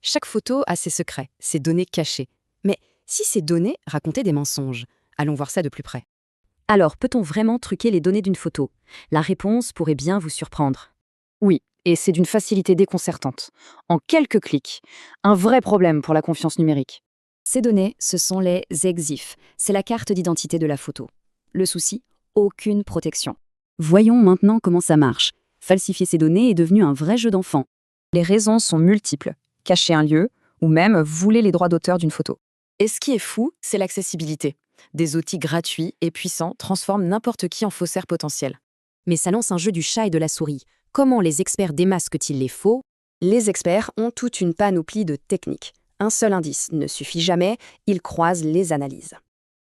Chaque photo a ses secrets, ses données cachées. Mais si ces données racontaient des mensonges? Allons voir ça de plus près. Alors, peut-on vraiment truquer les données d'une photo? La réponse pourrait bien vous surprendre. Oui, et c'est d'une facilité déconcertante. En quelques clics, un vrai problème pour la confiance numérique. Ces données, ce sont les EXIF. C'est la carte d'identité de la photo. Le souci? Aucune protection. Voyons maintenant comment ça marche. Falsifier ces données est devenu un vrai jeu d'enfant. Les raisons sont multiples. Cacher un lieu, ou même voler les droits d'auteur d'une photo. Et ce qui est fou, c'est l'accessibilité. Des outils gratuits et puissants transforment n'importe qui en faussaire potentiel. Mais ça lance un jeu du chat et de la souris. Comment les experts démasquent-ils les faux? Les experts ont toute une panoplie de techniques. Un seul indice ne suffit jamais, ils croisent les analyses.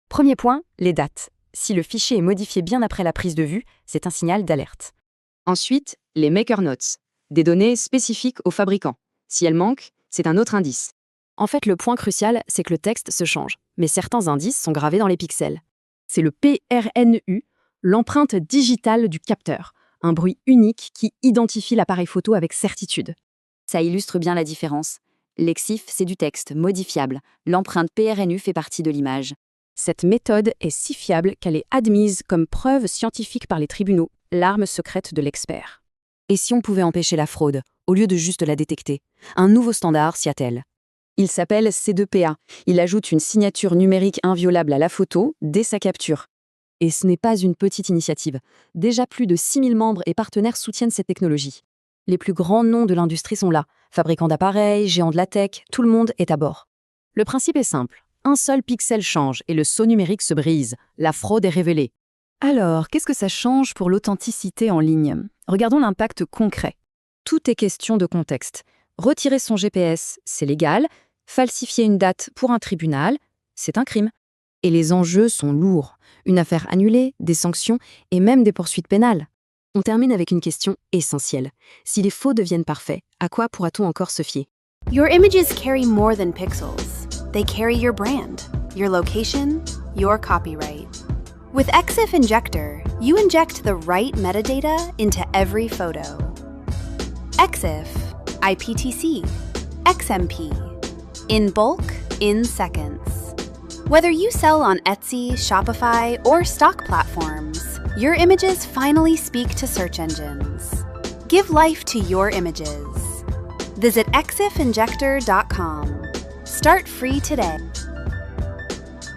Premier point, les dates. Si le fichier est modifié bien après la prise de vue, c'est un signal d'alerte. Ensuite, les maker notes, des données spécifiques au fabricant. Si elles manquent, c'est un autre indice. En fait, le point crucial, c'est que le texte se change, mais certains indices sont gravés dans les pixels. C'est le PRNU, l'empreinte digitale du capteur, un bruit unique qui identifie l'appareil photo avec certitude. Ça illustre bien la différence. L'EXIF, c'est du texte modifiable. L'empreinte PRNU fait partie de l'image. Cette méthode est si fiable qu'elle est admise comme preuve scientifique par les tribunaux, l'arme secrète de l'expert. Et si on pouvait empêcher la fraude, au lieu de juste la détecter? Un nouveau standard s'y attelle. Il s'appelle C2PA. Il ajoute une signature numérique inviolable à la photo dès sa capture. Et ce n'est pas une petite initiative. Déjà plus de 6000 membres et partenaires soutiennent cette technologie. Les plus grands noms de l'industrie sont là. Fabricants d'appareils, géants de la tech, tout le monde est à bord. Le principe est simple. Un seul pixel change et le sceau numérique se brise. La fraude est révélée. Alors, qu'est-ce que ça change pour l'authenticité en ligne? Regardons l'impact concret. Tout est question de contexte. Retirer son GPS, c'est légal. Falsifier une date pour un tribunal, c'est un crime. Et les enjeux sont lourds. Une affaire annulée, des sanctions et même des poursuites pénales. On termine avec une question essentielle. Si les faux deviennent parfaits, à quoi pourra-t-on encore se fier? Your images carry more than pixels. They carry your brand, your location, your copyright. With EXIF Injector, you inject the right metadata into every photo. EXIF, IPTC, XMP. In bulk, in seconds. Whether you sell on Etsy, Shopify, or stock platforms, your images finally speak to search engines. Give life to your images. Visit exifinjector.com. Start free today.